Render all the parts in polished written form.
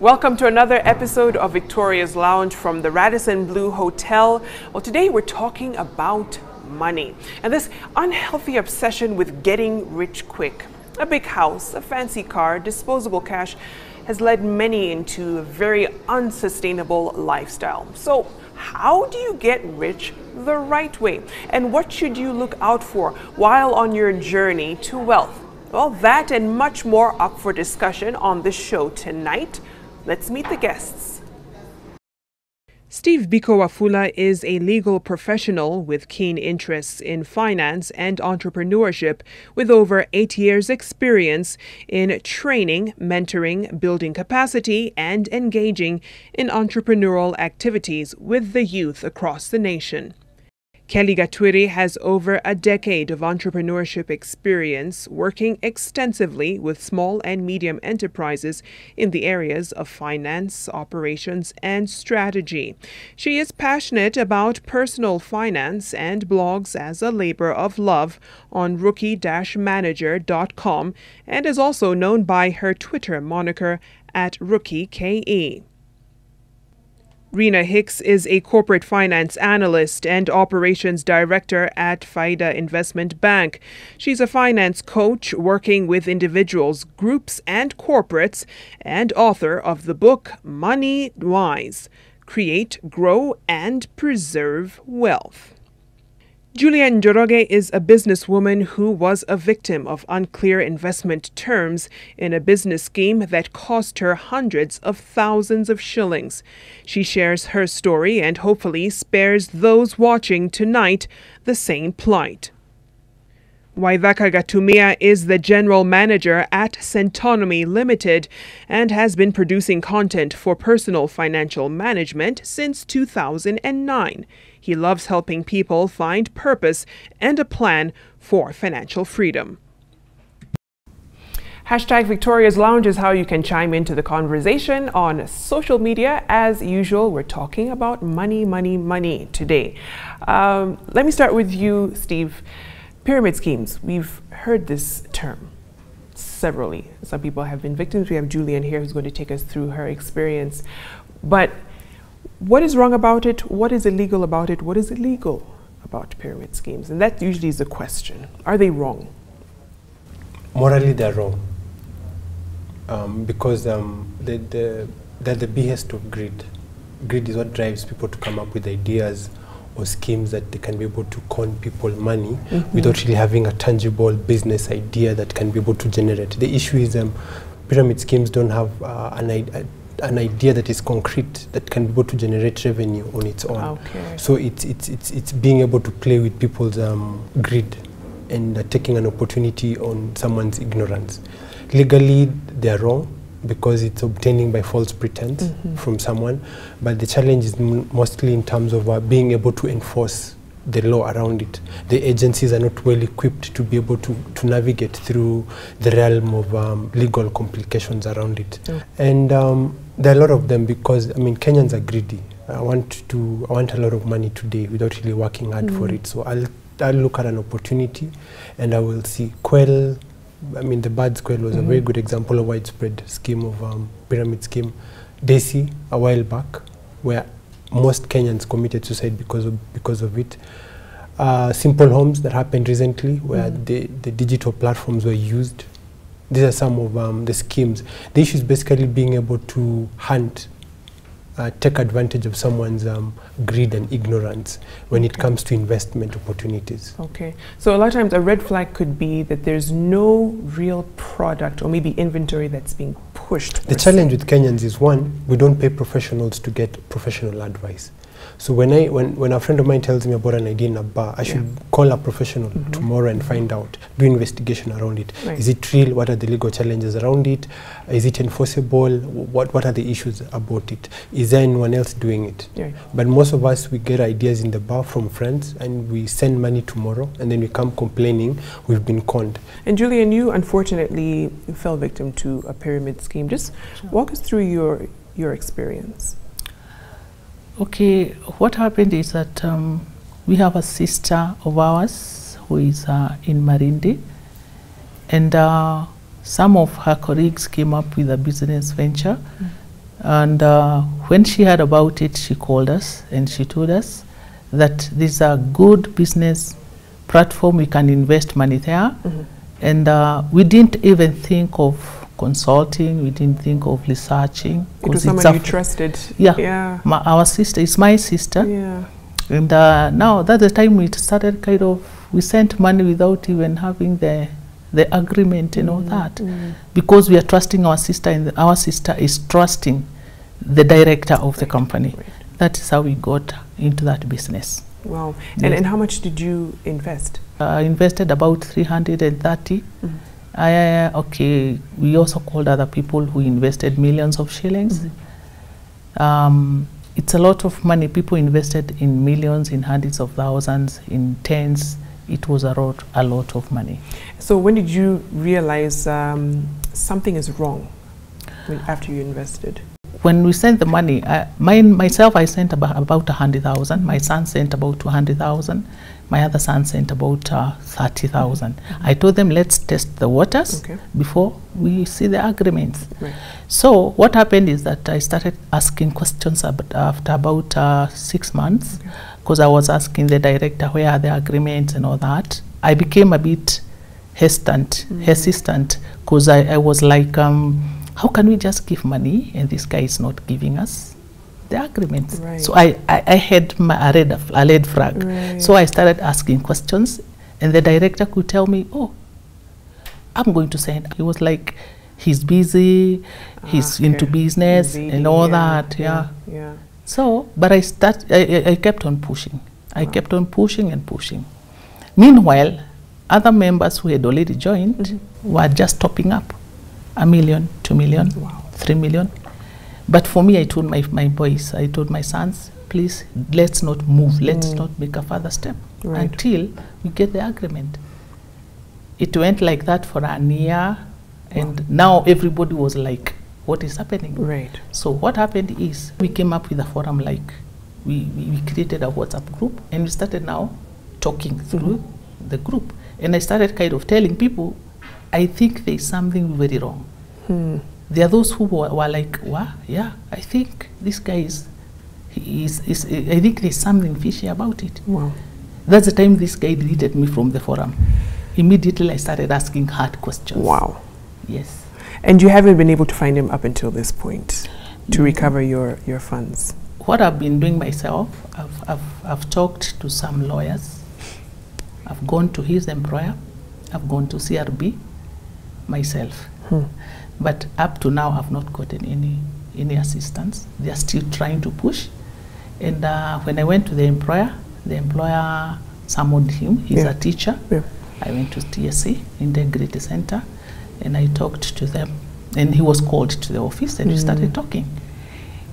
Welcome to another episode of Victoria's Lounge from the Radisson Blu Hotel. Well, today we're talking about money and this unhealthy obsession with getting rich quick. A big house, a fancy car, disposable cash has led many into a very unsustainable lifestyle. So how do you get rich the right way? And what should you look out for while on your journey to wealth? Well, that and much more up for discussion on the show tonight. Let's meet the guests. Steve Biko Wafula is a legal professional with keen interests in finance and entrepreneurship, with over 8 years' experience in training, mentoring, building capacity, and engaging in entrepreneurial activities with the youth across the nation. Kelly Gatwiri has over a decade of entrepreneurship experience working extensively with small and medium enterprises in the areas of finance, operations, and strategy. She is passionate about personal finance and blogs as a labor of love on rookie-manager.com and is also known by her Twitter moniker @RookieKE. Rena Hicks is a corporate finance analyst and operations director at Faida Investment Bank. She's a finance coach working with individuals, groups, and corporates, and author of the book Money Wise: Create, Grow, and Preserve Wealth. Julian Njoroge is a businesswoman who was a victim of unclear investment terms in a business scheme that cost her hundreds of thousands of shillings. She shares her story and hopefully spares those watching tonight the same plight. Waithaka Gatumia is the general manager at Centonomy Limited and has been producing content for personal financial management since 2009. He loves helping people find purpose and a plan for financial freedom. #Victoria's Lounge is how you can chime into the conversation on social media. As usual, we're talking about money today. Let me start with you, Steve. Pyramid schemes. We've heard this term severally. Some people have been victims. We have Julian here who's going to take us through her experience. But what is wrong about it? What is illegal about it? What is illegal about pyramid schemes? And that usually is the question. Are they wrong? Morally, they're wrong. Because they're the behest of greed. Greed is what drives people to come up with ideas or schemes that they can be able to con people money without really having a tangible business idea that can be able to generate. The issue is pyramid schemes don't have an idea that is concrete that can be able to generate revenue on its own. Okay. So it's being able to play with people's greed and taking an opportunity on someone's ignorance. Legally, they are wrong because it's obtaining by false pretense from someone, but the challenge is mostly in terms of being able to enforce the law around it. The agencies are not well equipped to be able to navigate through the realm of legal complications around it. And there are a lot of them because, I mean, Kenyans are greedy. I want a lot of money today without really working hard for it. So I'll look at an opportunity and I will see Quell. I mean, the Birds Quell was a very good example of widespread scheme of pyramid scheme. Desi, a while back, where most Kenyans committed suicide because of it. Simple Homes that happened recently, where the digital platforms were used. These are some of the schemes. The issue is basically being able to hunt, take advantage of someone's greed and ignorance when it comes to investment opportunities. Okay, so a lot of times a red flag could be that there's no real product or maybe inventory that's being pushed. The challenge with Kenyans is, one, we don't pay professionals to get professional advice. So when a friend of mine tells me about an idea in a bar, I should call a professional tomorrow and find out, do investigation around it. Right. Is it real? What are the legal challenges around it? Is it enforceable? What are the issues about it? Is there anyone else doing it? Yeah. But most of us, we get ideas in the bar from friends and we send money tomorrow and then we come complaining we've been conned. And Julian, you unfortunately fell victim to a pyramid scheme. Just walk us through your experience. Okay, what happened is that we have a sister of ours who is in Marindi, and some of her colleagues came up with a business venture And when she heard about it, she called us and she told us that this is a good business platform, we can invest money there. And we didn't even think of consulting, we didn't think of researching. It was someone you trusted. Yeah. Our sister is my sister. Yeah. And now that's the time we started kind of, we sent money without even having the agreement and all that. Because we are trusting our sister, and our sister is trusting the director of the company. Right. That is how we got into that business. Wow. And how much did you invest? I invested about 330. Okay, we also called other people who invested millions of shillings. It's a lot of money. People invested in millions, in hundreds of thousands, in tens. It was a lot of money. So when did you realize something is wrong after you invested? When we sent the money, myself, I sent about 100,000. My son sent about 200,000. My other son sent about 30,000. I told them, let's test the waters before we see the agreements. Right. So what happened is that I started asking questions after about 6 months, because I was asking the director, where are the agreements and all that. I became a bit hesitant, because I was like, how can we just give money and this guy is not giving us the agreements? Right. So I had a red flag. Right. So I started asking questions, and the director could tell me, oh, I'm going to send. He was like, he's busy, he's into business and all that. Yeah. So, but I kept on pushing. I kept on pushing and pushing. Meanwhile, other members who had already joined were just topping up. 1 million, 2 million, 3 million. But for me, I told my boys, I told my sons, please, let's not move, let's not make a further step until we get the agreement. It went like that for a year, and now everybody was like, what is happening? Right. So what happened is, we came up with a forum, like, we created a WhatsApp group, and we started now talking through the group. And I started kind of telling people, I think there's something very wrong. There are those who were like, what? Yeah, I think this guy I think there's something fishy about it. Wow. That's the time this guy deleted me from the forum. Immediately I started asking hard questions. Wow. Yes. And you haven't been able to find him up until this point to recover your funds? What I've been doing myself, I've talked to some lawyers. I've gone to his employer. I've gone to CRB myself. But up to now, I've not gotten any assistance. They are still trying to push. And when I went to the employer summoned him. He's a teacher. I went to TSC, Integrity Center, and I talked to them. And he was called to the office, and we started talking.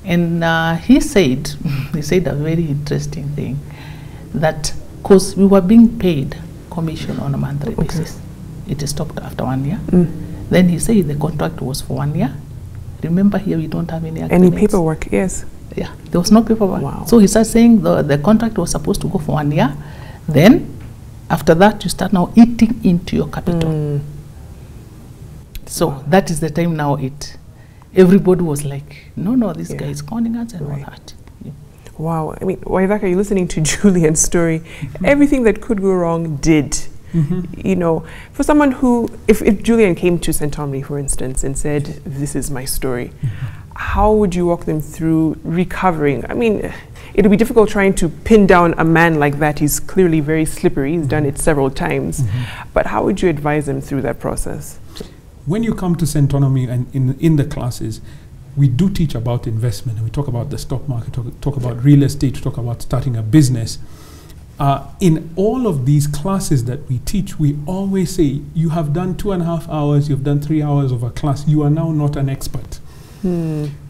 And he said a very interesting thing, that because we were being paid commission on a monthly basis, it stopped after 1 year. Then he said the contract was for 1 year. Remember, here we don't have any agreements. Any paperwork? Yes. Yeah, there was no paperwork. Wow. So he started saying the contract was supposed to go for 1 year. Then after that, you start now eating into your capital. So that is the time now everybody was like, no, this guy is conning us and all that. Wow. I mean, Waithaka, you're listening to Julian's story. Everything that could go wrong did. You know, for someone who, if Julian came to Centonomy, for instance, and said, this is my story, how would you walk them through recovering? I mean, it would be difficult trying to pin down a man like that. He's clearly very slippery. He's done it several times. But how would you advise them through that process? When you come to Centonomy and in the classes, we do teach about investment, and we talk about the stock market, talk about real estate, talk about starting a business. In all of these classes that we teach, we always say, you have done 2.5 hours, you've done 3 hours of a class, you are now not an expert.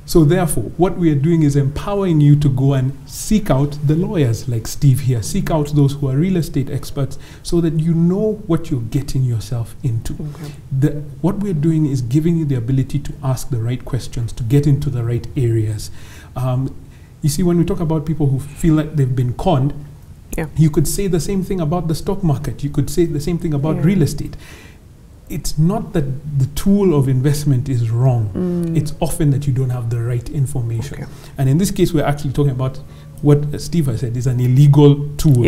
So therefore, what we are doing is empowering you to go and seek out the lawyers like Steve here, seek out those who are real estate experts, so that you know what you're getting yourself into. What we're doing is giving you the ability to ask the right questions, to get into the right areas. You see, when we talk about people who feel like they've been conned, you could say the same thing about the stock market. You could say the same thing about real estate. it's not that the tool of investment is wrong. It's often that you don't have the right information. Okay. And in this case, we're actually talking about what Steve has said is an illegal tool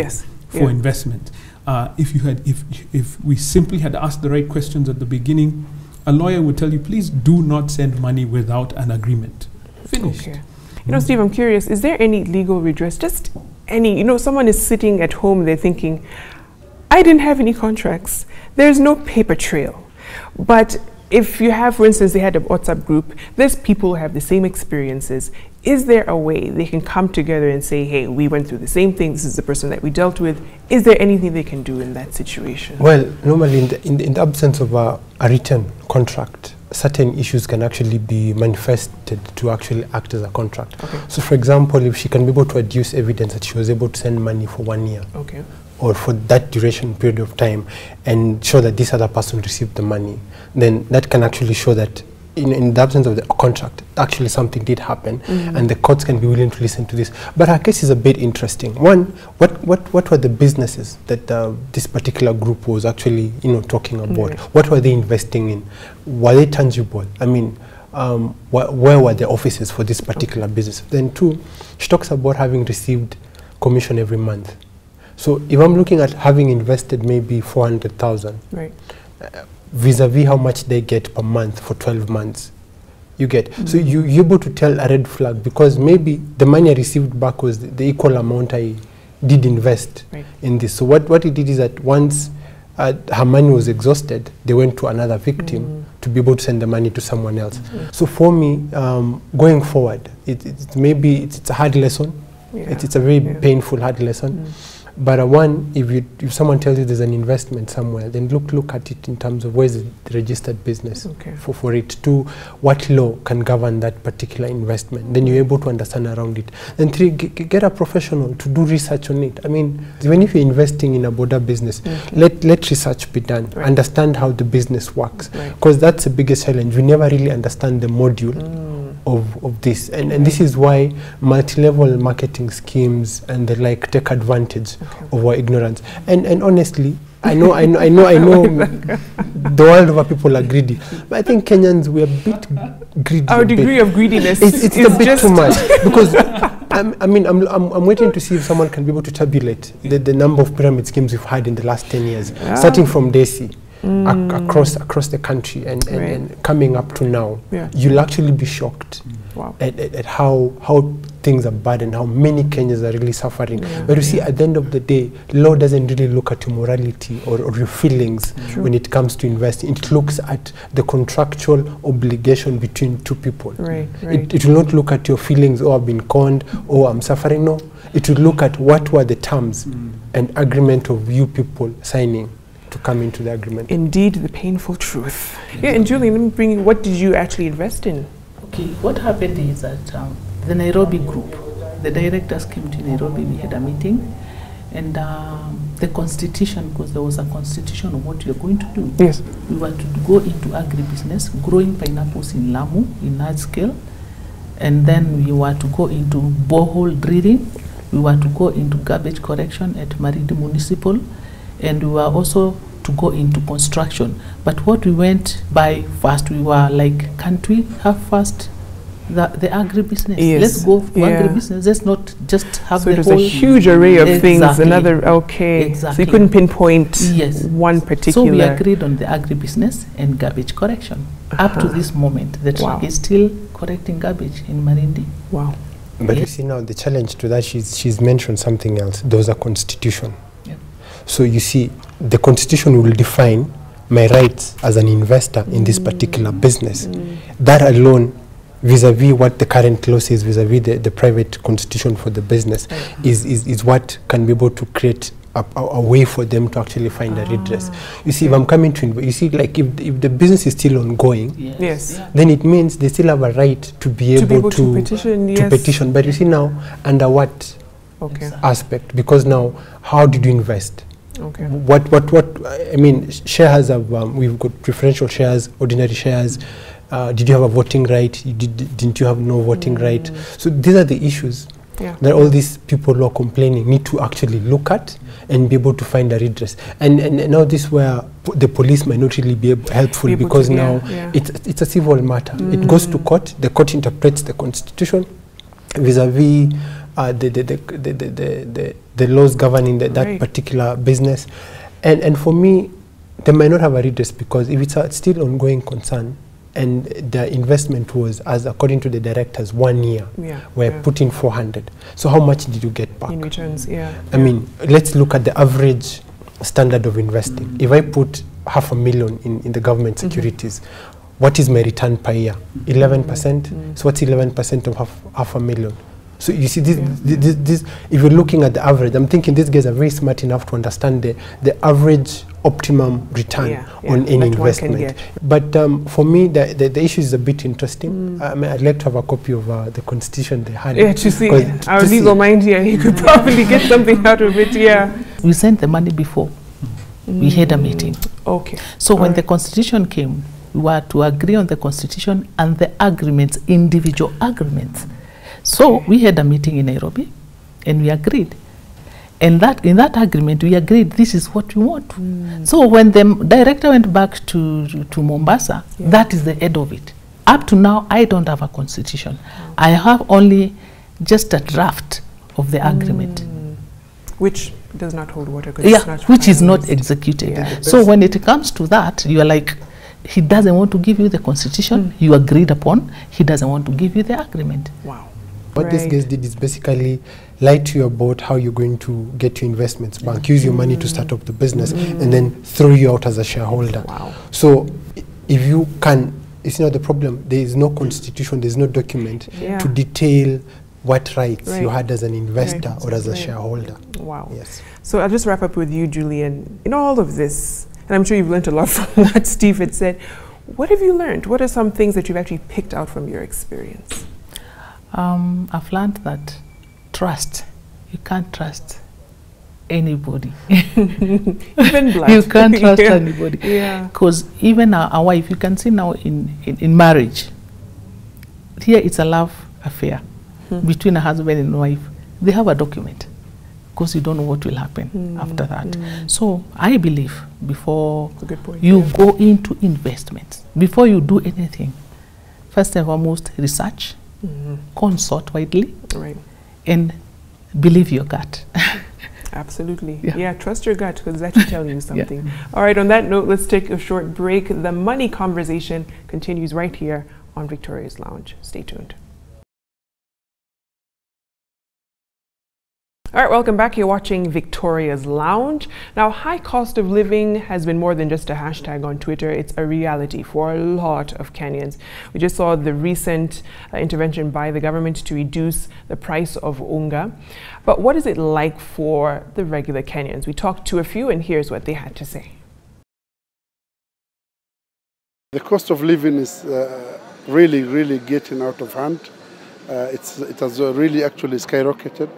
for investment. If we simply had asked the right questions at the beginning, a lawyer would tell you, please do not send money without an agreement. Finished. Okay. You know, Steve, I'm curious, is there any legal redress? Just any, you know, someone is sitting at home, they're thinking, I didn't have any contracts. There's no paper trail. But if you have, for instance, they had a WhatsApp group, there's people who have the same experiences. Is there a way they can come together and say, hey, we went through the same thing, this is the person that we dealt with? Is there anything they can do in that situation? Well, normally in the absence of a written contract, certain issues can actually be manifested to actually act as a contract. Okay. So for example, if she can be able to adduce evidence that she was able to send money for 1 year, okay, or for that duration period of time, and show that this other person received the money, then that can actually show that in the absence of the contract, actually something did happen, and the courts can be willing to listen to this. But her case is a bit interesting. One, what were the businesses that this particular group was actually, you know, talking about? What were they investing in? Were they tangible? I mean, where were the offices for this particular business? Then two, she talks about having received commission every month. So if I'm looking at having invested maybe 400,000, right, vis-a-vis how much they get per month for 12 months, you get. So you're able to tell a red flag, because maybe the money I received back was the equal amount I did invest in this. So what it did is that once her money was exhausted, they went to another victim to be able to send the money to someone else. So for me, going forward, it's a hard lesson. It's a very painful, hard lesson. But one, if someone tells you there's an investment somewhere, then look at it in terms of where's the registered business for it. Two, what law can govern that particular investment? Then you're able to understand around it. Then three, get a professional to do research on it. I mean, even if you're investing in a border business, let research be done. Understand how the business works, because that's the biggest challenge. We never really understand the module of this, and this is why multi-level marketing schemes and the like take advantage of our ignorance. And honestly, I know the world over people are greedy, but I think Kenyans, we're a bit greedy. Our degree of greediness it's a bit too much, because I'm waiting to see if someone can be able to tabulate the number of pyramid schemes we've had in the last 10 years, starting from Desi. Across the country and coming up to now, you'll actually be shocked at how things are bad and how many Kenyans are really suffering. But you see, at the end of the day, law doesn't really look at your morality or your feelings when it comes to investing. It looks at the contractual obligation between two people. It will not look at your feelings, oh, I've been conned, oh, I'm suffering. No, it will look at what were the terms and agreement of you people signing to come into the agreement. Indeed, the painful truth. Yeah, and Julie, let me bring you, what did you actually invest in? Okay, what happened is that the Nairobi group, the directors came to Nairobi, we had a meeting, and the constitution, because there was a constitution of what we are going to do. Yes. We were to go into agribusiness, growing pineapples in Lamu in large scale, and then we were to go into borehole drilling, we were to go into garbage collection at Marindi Municipal, and we were also to go into construction. But what we went by first, we were like, can't we have first the agribusiness? Let's go for agribusiness. Let's not just have so the whole... So there's a huge array of things, another, so you couldn't pinpoint one particular... So we agreed on the agribusiness and garbage collection. Up to this moment, the truck is still collecting garbage in Marindi. Wow. But you see now, the challenge to that, she's mentioned something else. There was a constitution. So you see, the constitution will define my rights as an investor in this particular business. That alone, vis-a-vis what the current law says, vis-a-vis the private constitution for the business, is what can be able to create a way for them to actually find a redress. You see, if I'm coming to, you see, like if the business is still ongoing, then it means they still have a right to be able to petition. But you see now, under what aspect? Because now, how did you invest? What I mean, shares have we've got preferential shares, ordinary shares. Did you have a voting right? Didn't you have no voting right? So these are the issues Yeah. that all these people who are complaining need to actually look at and be able to find a redress. And now this where the police might not really be helpful because now it's a civil matter. It goes to court. The court interprets the constitution vis-a-vis the laws governing that particular business. And for me, they might not have a redress because if it's a still ongoing concern, and the investment was, as according to the directors, 1 year. We're putting 400. So how much did you get back? In returns, I mean, let's look at the average standard of investing. If I put $500,000 in the government securities, what is my return per year? 11%. So what's 11% of $500,000? So you see, this, if you're looking at the average, I'm thinking these guys are very smart enough to understand the average optimum return on any investment. But for me, the issue is a bit interesting. I mean, I'd like to have a copy of the constitution they had. Yeah, to see our legal mind here, he could probably get something out of it, We sent the money before. We had a meeting. Okay. So when the constitution came, we were to agree on the constitution and the agreements, individual agreements. So we had a meeting in Nairobi and we agreed. And in that agreement, we agreed this is what we want. So when the director went back to Mombasa, that is the end of it. Up to now, I don't have a constitution. I have only just a draft of the agreement. Which does not hold water. Which is not executed. So when it comes to that, you are like, he doesn't want to give you the constitution you agreed upon. He doesn't want to give you the agreement. Wow. What these guys did is basically lie to you about how you're going to get your investments bank, use your money to start up the business, and then throw you out as a shareholder. Wow. So if you can, it's not the problem. There is no constitution, there's no document to detail what rights you had as an investor or as a shareholder. Wow. Yes. So I'll just wrap up with you, Julian. In all of this, and I'm sure you've learned a lot from what Steve had said, what have you learned? What are some things that you've actually picked out from your experience? I've learned that trust, you can't trust anybody. Even blood. You can't trust anybody. Because even our wife, you can see now in marriage, here it's a love affair between a husband and wife. They have a document because you don't know what will happen after that. So I believe before you go into investments, before you do anything, first and foremost, research, consult widely, and believe your gut. Absolutely. Yeah, trust your gut because that will tell you something. All right, on that note, let's take a short break. The money conversation continues right here on Victoria's Lounge. Stay tuned. All right, welcome back. You're watching Victoria's Lounge. Now, high cost of living has been more than just a hashtag on Twitter. It's a reality for a lot of Kenyans. We just saw the recent intervention by the government to reduce the price of unga. But what is it like for the regular Kenyans? We talked to a few, and here's what they had to say. The cost of living is really, really getting out of hand. It has really actually skyrocketed.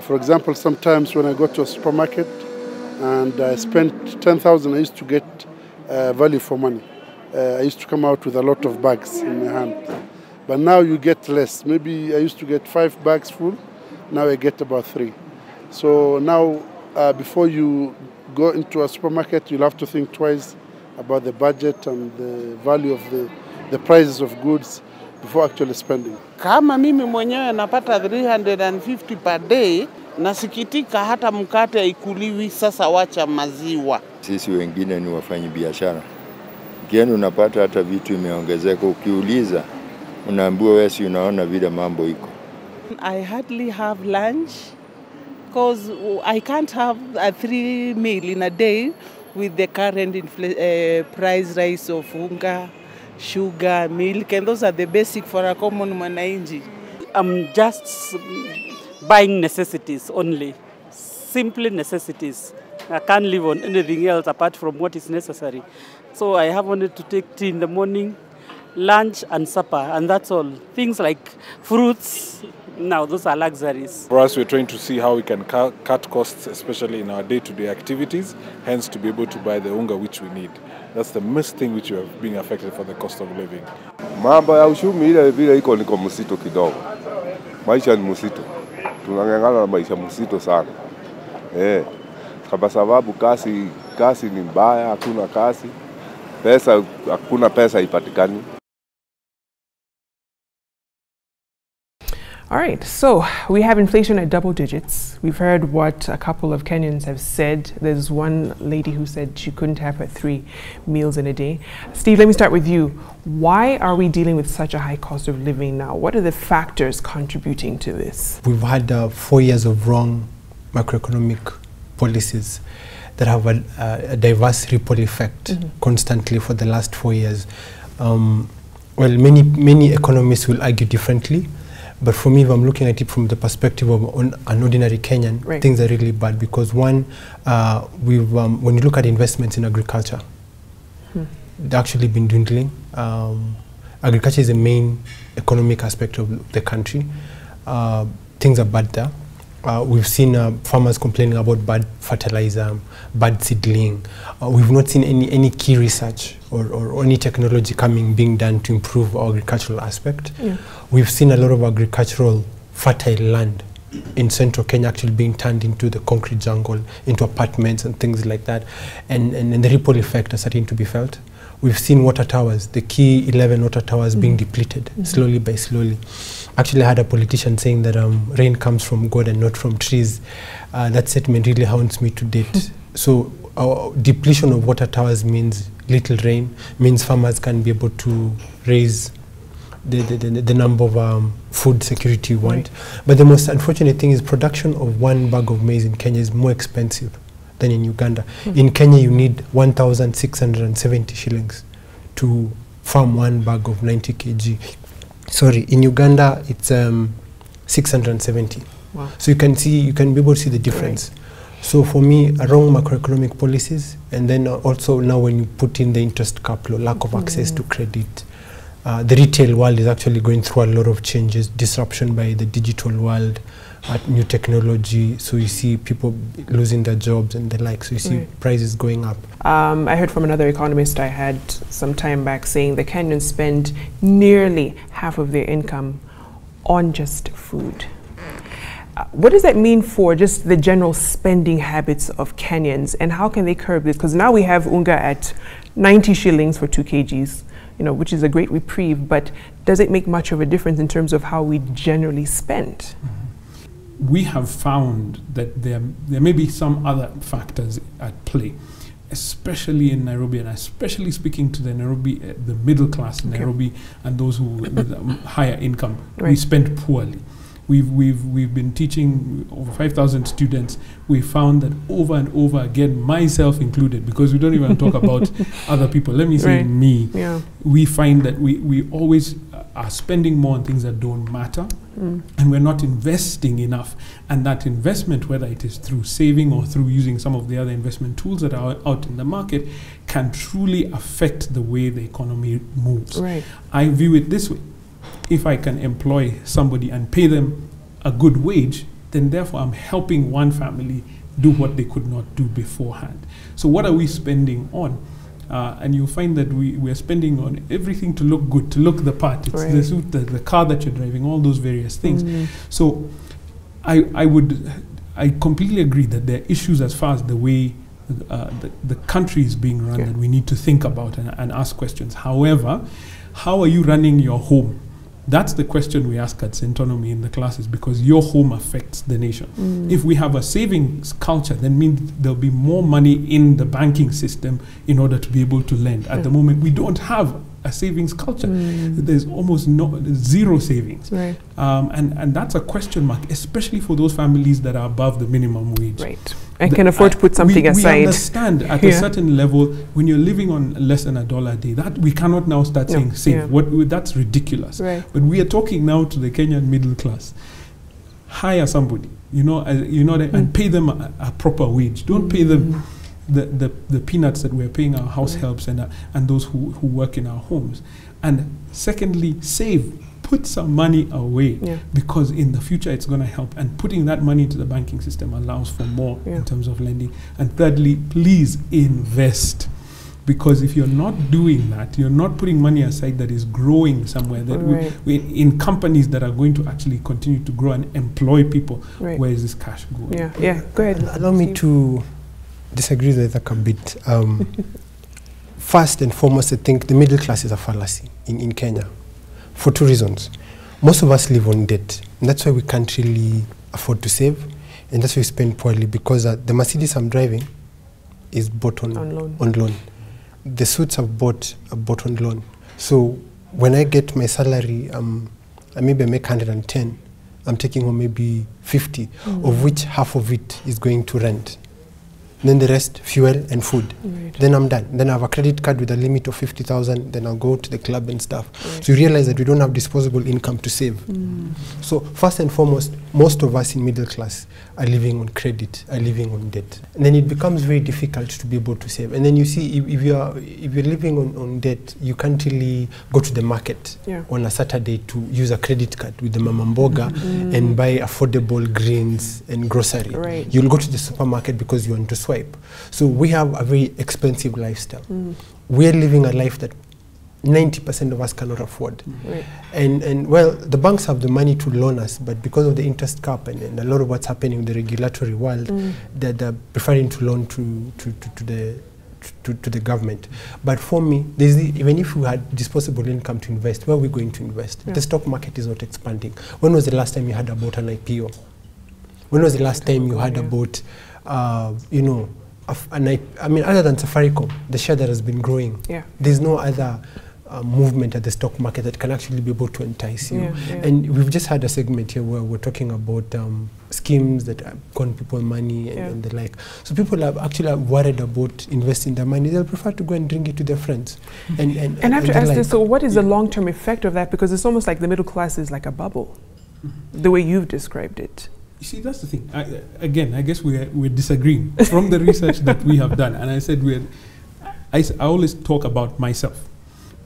For example, sometimes when I go to a supermarket and I spend 10,000, I used to get value for money. I used to come out with a lot of bags in my hand. But now you get less. Maybe I used to get 5 bags full, now I get about 3. So now, before you go into a supermarket, you'll have to think twice about the budget and the value of the prices of goods before actually spending. Kama mimi mwenyewe napata 350 per day, nasikitika hata mkate haikuliwi, sasa wacha maziwa. Sisi wengine ni wafanyi biashara. Kieni unapata hata vitu imeongezeka, ukiuliza unaambiwa wewe si unaona vile mambo iko. I hardly have lunch because I can't have a 3 meal in a day with the current price rise of unga, sugar, milk, and those are the basic for a common mwananchi. I'm just buying necessities only, simply necessities. I can't live on anything else apart from what is necessary. So I have only to take tea in the morning, lunch and supper, and that's all. Things like fruits, now those are luxuries. For us, we're trying to see how we can cut costs, especially in our day-to-day activities, hence to be able to buy the unga which we need. That's the most thing which we are being affected for the cost of living. Mambo ya uchumi ile vile iko niko msito kidogo. Maisha ni msito. tunang'ang'ana na maisha mzito sana. Kwa sababu kazi ni mbaya, hakuna kazi. Hakuna pesa ipatikani. All right, so we have inflation at double digits. We've heard what a couple of Kenyans have said. There's one lady who said she couldn't have her 3 meals in a day. Steve, let me start with you. Why are we dealing with such a high cost of living now? What are the factors contributing to this? We've had 4 years of wrong macroeconomic policies that have a diverse ripple effect constantly for the last 4 years. Well, many economists will argue differently. But for me, if I'm looking at it from the perspective of an ordinary Kenyan, things are really bad because one, when you look at investments in agriculture, they've actually been dwindling. Agriculture is the main economic aspect of the country. Things are bad there. We've seen farmers complaining about bad fertilizer, bad seedling. We've not seen any key research or any technology being done to improve our agricultural aspect. We've seen a lot of agricultural fertile land in central Kenya actually being turned into the concrete jungle, into apartments and things like that. And the ripple effect is starting to be felt. We've seen water towers, the key 11 water towers being depleted slowly by slowly. Actually, I had a politician saying that rain comes from God and not from trees. That statement really haunts me to date. So depletion of water towers means little rain, means farmers can be able to raise the number of food security you want. But the most unfortunate thing is production of 1 bag of maize in Kenya is more expensive than in Uganda. In Kenya, you need 1,670 shillings to farm 1 bag of 90 kg. Sorry, in Uganda, it's 670. Wow. So you can be able to see the difference. So for me, wrong macroeconomic policies, and then also now when you put in the interest cap, lack of access to credit, the retail world is actually going through a lot of changes, disruption by the digital world, new technology. So you see people losing their jobs and the like. So you see prices going up. I heard from another economist I had some time back saying the Kenyans spend nearly half of their income on just food. What does that mean for just the general spending habits of Kenyans, and how can they curb this? Because now we have unga at 90 shillings for 2 kgs, which is a great reprieve, but does it make much of a difference in terms of how we generally spend? We have found that there may be some other factors at play, especially in Nairobi, and especially speaking to the middle class in Nairobi and those who with higher income. We spend poorly. We've been teaching over 5,000 students. We found that over and over again, myself included, because we don't even talk about other people. Let me say me. We find that we always are spending more on things that don't matter, and we're not investing enough. And that investment, whether it is through saving or through using some of the other investment tools that are out in the market, can truly affect the way the economy moves. I view it this way. If I can employ somebody and pay them a good wage, then therefore I'm helping one family do what they could not do beforehand. So what are we spending on? And you'll find that we're spending on everything to look good, to look the part. It's the suit, the car that you're driving, all those various things. So I completely agree that there are issues as far as the way the country is being run that we need to think about and ask questions. However, how are you running your home? That's the question we ask at Centonomy in the classes, because your home affects the nation. If we have a savings culture, then means there'll be more money in the banking system in order to be able to lend. At the moment, we don't have a savings culture. There's almost zero savings. And that's a question mark, especially for those families that are above the minimum wage. And can afford to put something aside. We understand at a certain level, when you're living on less than $1 a day, that we cannot now start saying save. That's ridiculous. But we are talking now to the Kenyan middle class. Hire somebody, and pay them a proper wage. Don't pay them the peanuts that we're paying our house helps and those who work in our homes. And secondly, save. Put some money away, because in the future it's going to help. And putting that money into the banking system allows for more in terms of lending. And thirdly, please invest. Because if you're not doing that, you're not putting money aside that is growing somewhere, that in companies that are going to actually continue to grow and employ people, where is this cash going? Yeah, go ahead. Allow me to disagree with that a bit. First and foremost, I think the middle class is a fallacy in Kenya for two reasons. Most of us live on debt, and that's why we can't really afford to save, and that's why we spend poorly, because the Mercedes I'm driving is bought on loan. The suits I've bought are bought on loan. So when I get my salary, I maybe make 110, I'm taking home maybe 50, of which half of it is going to rent. Then the rest, fuel and food. Then I'm done. Then I have a credit card with a limit of 50,000. Then I'll go to the club and stuff. So you realize that we don't have disposable income to save. So first and foremost, most of us in middle class are living on credit, are living on debt. And then it becomes very difficult to be able to save. And then you see, if you're living on debt, you can't really go to the market on a Saturday to use a credit card with the mama mboga and buy affordable greens and grocery. You'll go to the supermarket because you want to swipe. So we have a very expensive lifestyle. We're living a life that 90% of us cannot afford. And well, the banks have the money to loan us, but because of the interest cap and a lot of what's happening in the regulatory world, they're preferring to loan to the government. But for me, even if we had disposable income to invest, where are we going to invest? The stock market is not expanding. When was the last time you heard about an IPO? When was the last time you heard about you know, I mean, other than Safaricom, the share that has been growing, there's no other movement at the stock market that can actually be able to entice you. And we've just had a segment here where we're talking about schemes that con people money and the like. So people are actually worried about investing their money. They'll prefer to go and drink it to their friends. And I have to ask this, so what is the long-term effect of that? Because it's almost like the middle class is like a bubble, the way you've described it. You see, that's the thing. Again, I guess we're disagreeing from the research that we have done. And I said I always talk about myself,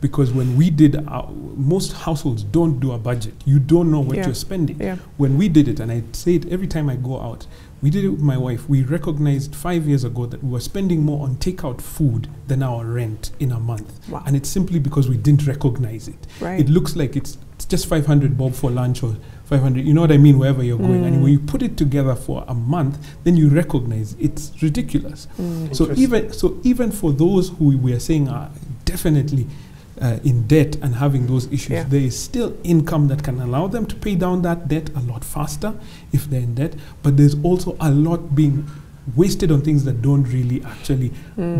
because when we did, most households don't do a budget. You don't know what you're spending. When we did it, and I say it every time I go out, we did it with my wife. We recognized 5 years ago that we were spending more on takeout food than our rent in a month. And it's simply because we didn't recognize it. It looks like it's just 500 bob for lunch or 500, you know what I mean, wherever you're going. And when you put it together for a month, then you recognize it's ridiculous. So even for those who we are saying are definitely in debt and having those issues, there is still income that can allow them to pay down that debt a lot faster if they're in debt. But there's also a lot being wasted on things that don't really actually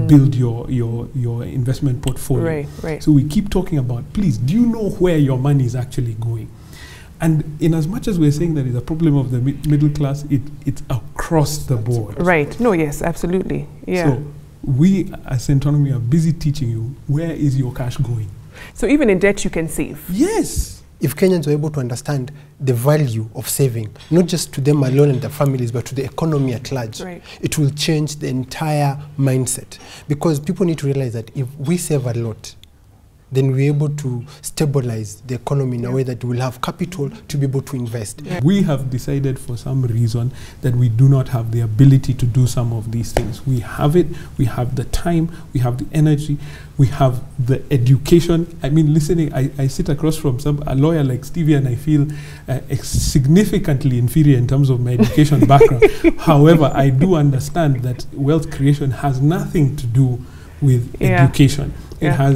build your investment portfolio. So we keep talking about, please, do you know where your money is actually going? And in as much as we're saying that it's a problem of the middle class, it's across the board. No, yes, absolutely. So we as Centonomy are busy teaching you, where is your cash going? So even in debt you can save. Yes. If Kenyans were able to understand the value of saving, not just to them alone and their families, but to the economy at large, it will change the entire mindset. Because people need to realize that if we save a lot, then we're able to stabilize the economy in a way that we'll have capital to be able to invest. We have decided for some reason that we do not have the ability to do some of these things. We have it, we have the time, we have the energy, we have the education. I mean, listening, I sit across from a lawyer like Stevie and I feel significantly inferior in terms of my education background. However, I do understand that wealth creation has nothing to do with education. It has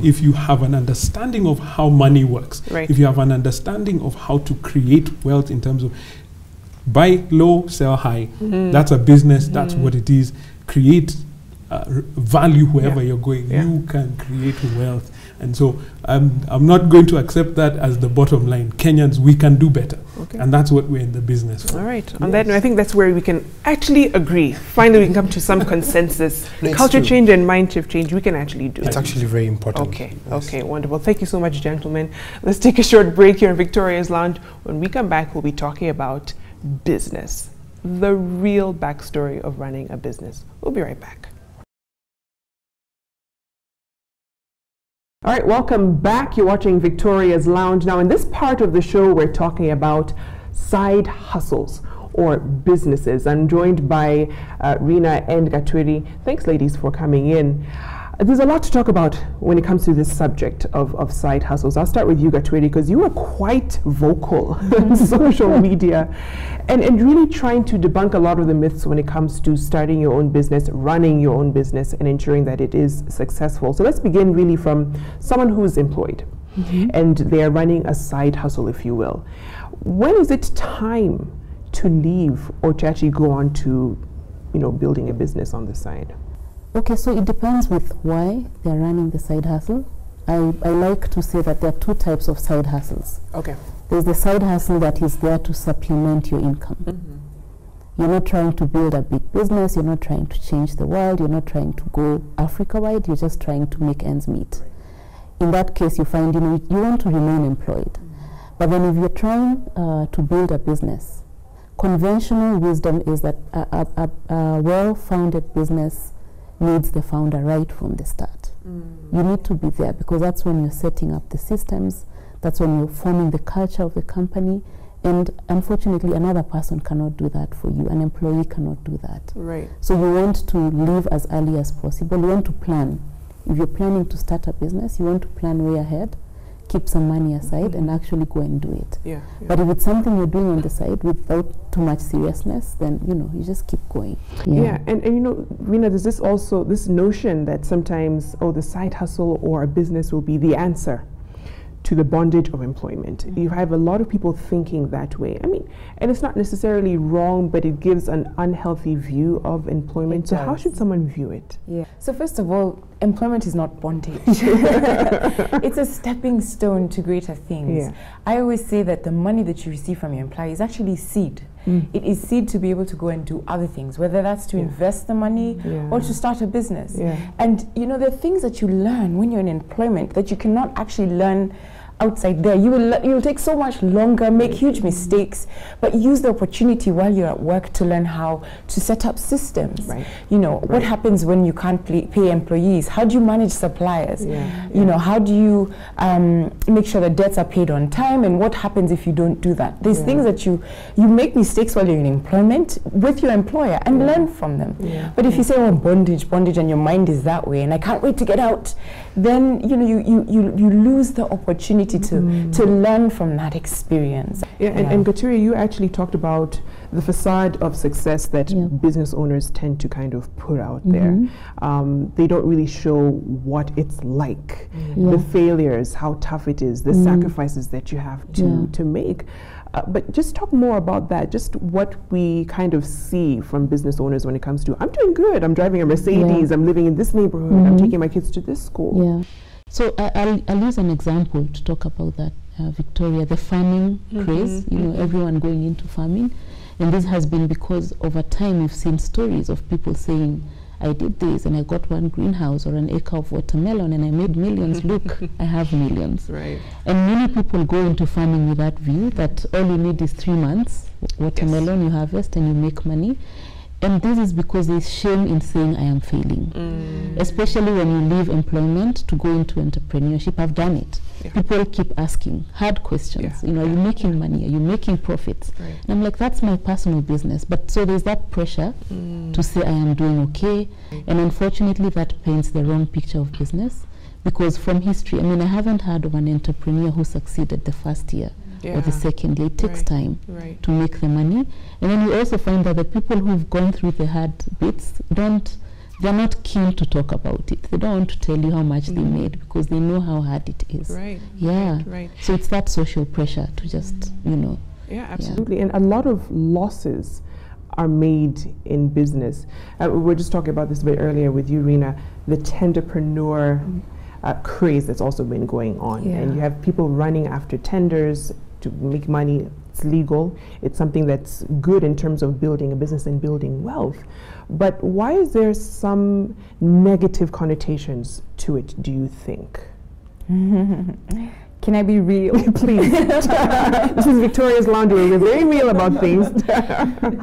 if you have an understanding of how money works, if you have an understanding of how to create wealth in terms of buy low, sell high, that's a business, that's what it is. Create value wherever you're going. You can create wealth. And so I'm not going to accept that as the bottom line. Kenyans, we can do better. And that's what we're in the business for. All right. On that note, I think that's where we can actually agree. Finally, we can come to some consensus. Culture change and mind shift change, we can actually do. It's actually very important. Okay, wonderful. Thank you so much, gentlemen. Let's take a short break here in Victoria's Lounge. When we come back, we'll be talking about business, the real backstory of running a business. We'll be right back. All right, welcome back. You're watching Victoria's Lounge. Now, in this part of the show, we're talking about side hustles or businesses. I'm joined by Rina and Gatwiri. Thanks, ladies, for coming in. There's a lot to talk about when it comes to this subject of side hustles. I'll start with you, Gatwiri, because you were quite vocal on social media and really trying to debunk a lot of the myths when it comes to starting your own business, running your own business, and ensuring that it is successful. So let's begin really from someone who is employed and they are running a side hustle, if you will. When is it time to leave or to actually go on to, building a business on the side? Okay, so it depends with why they're running the side hustle. I like to say that there are two types of side hustles. Okay. There's the side hustle that is there to supplement your income. You're not trying to build a big business, you're not trying to change the world, you're not trying to go Africa-wide, you're just trying to make ends meet. In that case, you find, you want to remain employed. But then if you're trying to build a business, conventional wisdom is that a well-founded business needs the founder right from the start. You need to be there because that's when you're setting up the systems, that's when you're forming the culture of the company, and unfortunately another person cannot do that for you. An employee cannot do that. Right. So you want to leave as early as possible. You want to plan. If you're planning to start a business, you want to plan way ahead, keep some money aside and actually go and do it. Yeah. But if it's something you're doing on the side without too much seriousness, then you just keep going. Yeah, and Rina, there's this notion that sometimes the side hustle or a business will be the answer to the bondage of employment. You have a lot of people thinking that way. And it's not necessarily wrong, but it gives an unhealthy view of employment. So how should someone view it? Yeah. So first of all, employment is not bondage. It's a stepping stone to greater things. Yeah. I always say that the money that you receive from your employer is actually seed. It is seed to be able to go and do other things, whether that's to invest the money or to start a business. And there are things that you learn when you're in employment that you cannot actually learn outside there. You will take so much longer, make huge mistakes, but use the opportunity while you're at work to learn how to set up systems. What happens when you can't pay employees? How do you manage suppliers? How do you make sure that debts are paid on time, and what happens if you don't do that? There's things that you make mistakes while you're in employment with your employer and learn from them. But if you say, bondage, and your mind is that way, and I can't wait to get out, then you lose the opportunity to learn from that experience. And Gatwiri, you actually talked about the facade of success that business owners tend to kind of put out there. They don't really show what it's like, the failures, how tough it is, the sacrifices that you have to make. But just talk more about that, just what we kind of see from business owners when it comes to, I'm doing good, I'm driving a Mercedes, I'm living in this neighborhood, I'm taking my kids to this school. So I'll use an example to talk about that, Victoria, the farming craze, everyone going into farming. And this has been because over time we've seen stories of people saying, I did this and I got one greenhouse or an acre of watermelon and I made millions. Look, I have millions. Right. And many people go into farming with that view that all you need is 3 months, watermelon, you harvest and you make money. And this is because there's shame in saying I am failing, especially when you leave employment to go into entrepreneurship. I've done it. People keep asking hard questions. Are you making money? Are you making profits? And I'm like, that's my personal business. But so there's that pressure to say I am doing okay. And unfortunately, that paints the wrong picture of business. Because from history, I haven't heard of an entrepreneur who succeeded the first year or the second year. It takes time to make the money. And then we also find that the people who've gone through the hard bits they're not keen to talk about it. They don't want to tell you how much they made because they know how hard it is. So it's that social pressure to just, Yeah, absolutely. And a lot of losses are made in business. We were just talking about this a bit earlier with you, Rina, the tenderpreneur craze that's also been going on. And you have people running after tenders to make money. It's legal. It's something that's good in terms of building a business and building wealth. But why is there some negative connotations to it, do you think? Can I be real? Please. This is Victoria's Laundry. We're very real about things.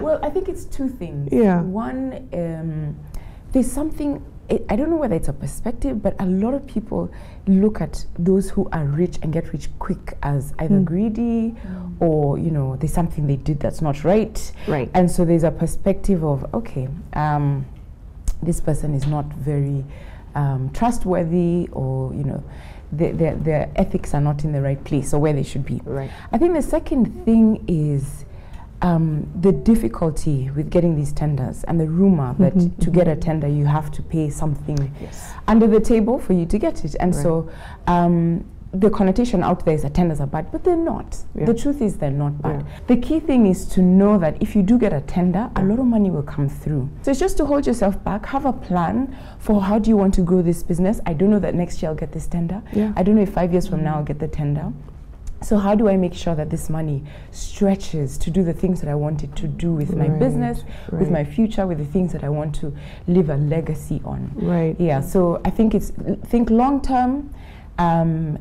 Well, I think it's two things. One, there's something, I don't know whether it's a perspective, but a lot of people look at those who are rich and get rich quick as either greedy or, there's something they did that's not right. And so there's a perspective of, okay, this person is not very trustworthy, or their ethics are not in the right place or where they should be. Right. I think the second thing is the difficulty with getting these tenders, and the rumor that to get a tender you have to pay something under the table for you to get it. And so the connotation out there is that tenders are bad, but they're not. The truth is they're not bad. The key thing is to know that if you do get a tender, a lot of money will come through. So it's just to hold yourself back, have a plan for how do you want to grow this business. I don't know that next year I'll get this tender. I don't know if 5 years from now I'll get the tender. So how do I make sure that this money stretches to do the things that I wanted to do with my business, with my future, with the things that I want to leave a legacy on? Yeah, so I think think long term, and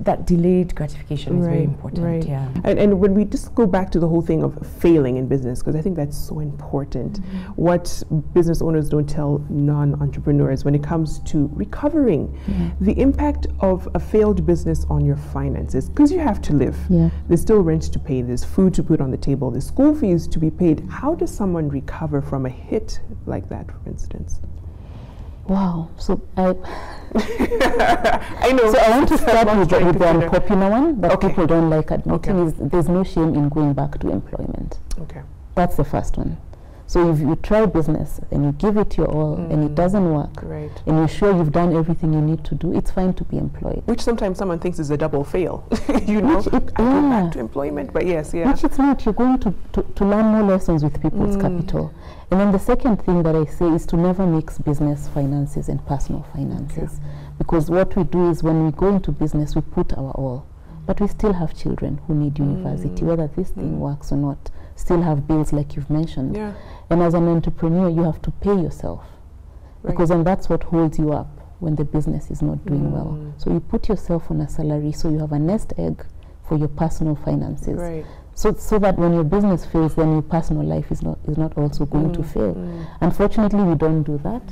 that delayed gratification is very important. Yeah. And when we just go back to the whole thing of failing in business, because I think that's so important, what business owners don't tell non-entrepreneurs when it comes to recovering, the impact of a failed business on your finances, because you have to live. There's still rent to pay, there's food to put on the table, there's school fees to be paid. How does someone recover from a hit like that, for instance? Wow. So I know. So I want to start with the unpopular one that people don't like admitting is there's no shame in going back to employment. That's the first one. So if you try business and you give it your all and it doesn't work, and you're sure you've done everything you need to do, it's fine to be employed. Which sometimes someone thinks is a double fail. I go back to employment, but which it's not. You're going to learn more lessons with people's capital. And then the second thing that I say is to never mix business finances and personal finances. Because what we do is when we go into business, we put our all. But we still have children who need university, whether this thing works or not, still have bills like you've mentioned. And as an entrepreneur, you have to pay yourself. Because then that's what holds you up when the business is not doing well. So you put yourself on a salary, so you have a nest egg for your personal finances. So that when your business fails, then your personal life is not also going to fail. Unfortunately, we don't do that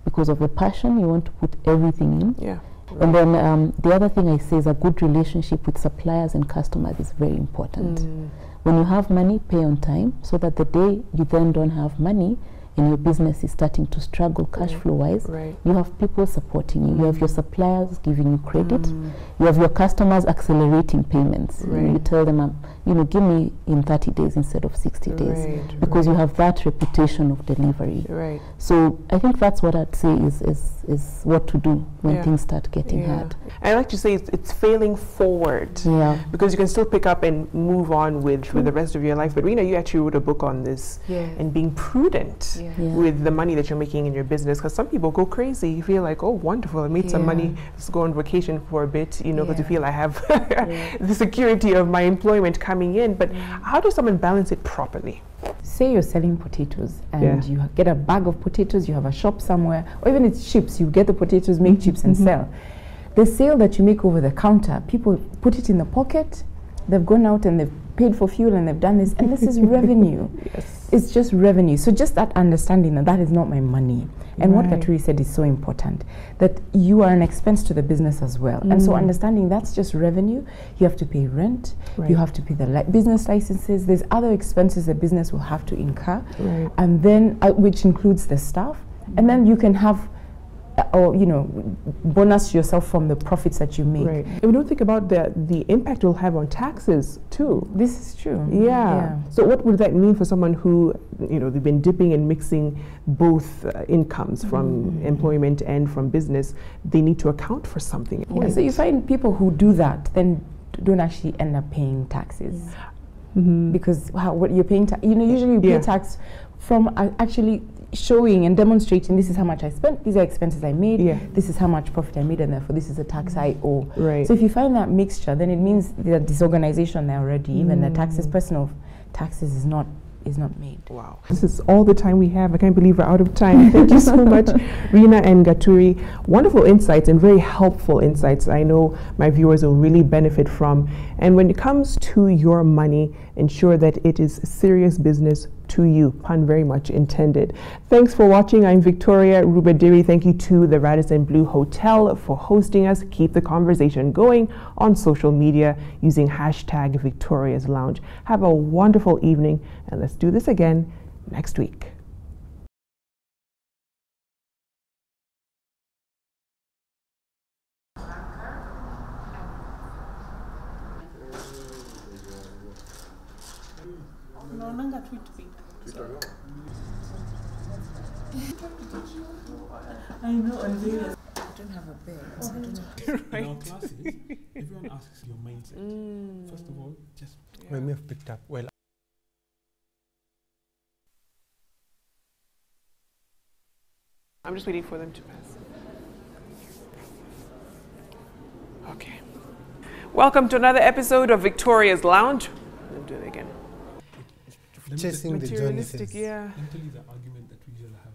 because of the passion. You want to put everything in. And then the other thing I say is a good relationship with suppliers and customers is very important. When you have money, pay on time, so that the day you then don't have money and your business is starting to struggle cash flow wise, you have people supporting you. You have your suppliers giving you credit. You have your customers accelerating payments. You tell them, give me in 30 days instead of 60 days, because you have that reputation of delivery. So I think that's what I'd say is what to do when things start getting hard. I like to say it's failing forward, because you can still pick up and move on with the rest of your life. But Rena, you actually wrote a book on this and being prudent with the money that you're making in your business, because some people go crazy. You feel like, oh, wonderful, I made some money, let's go on vacation for a bit, because you feel I have the security of my employment coming in. But how does someone balance it properly? Say you're selling potatoes and you get a bag of potatoes, you have a shop somewhere, or even it's chips, you get the potatoes, make chips and sell. The sale that you make over the counter, people put it in the pocket, they've gone out and they've paid for fuel and they've done this, and this is revenue. It's just revenue. So just that understanding that is not my money. And what Gaturi said is so important, that you are an expense to the business as well. And so understanding that's just revenue. You have to pay rent, you have to pay the business licenses, there's other expenses the business will have to incur, and then which includes the staff, and then you can have bonus yourself from the profits that you make. And we don't think about the impact it will have on taxes too. This is true. So what would that mean for someone who, they've been dipping and mixing both incomes from employment and from business? They need to account for something. So you find people who do that then don't actually end up paying taxes. Because what you're paying, usually you pay tax from actually showing and demonstrating, this is how much I spent, these are expenses I made, this is how much profit I made, and therefore this is the tax I owe. So if you find that mixture, then it means there's disorganization there already. Even the taxes, personal taxes is not made. Wow. This is all the time we have. I can't believe we're out of time. Thank you so much, Rena and Gaturi. Wonderful insights and very helpful insights I know my viewers will really benefit from. And when it comes to your money, ensure that it is serious business to you, pun very much intended. Thanks for watching. I'm Victoria Rubadiri. Thank you to the Radisson Blu Hotel for hosting us. Keep the conversation going on social media using hashtag Victoria's Lounge. Have a wonderful evening, and let's do this again next week. Naonanga tweet feed. I know, and I don't have a bed. In our classes, everyone asks your mindset. First of all, just... I may have picked up. Well, I'm just waiting for them to pass. Okay. Welcome to another episode of Victoria's Lounge. Let me do it again. chasing the journey. Yeah. Let me tell you the argument that we usually have.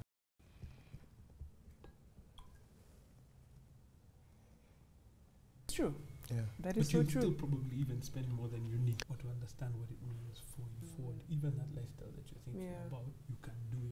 It's true. Yeah. That is but so you true. still probably even spend more than you need or to understand what it means for you forward. Even that lifestyle that you're thinking about, you can do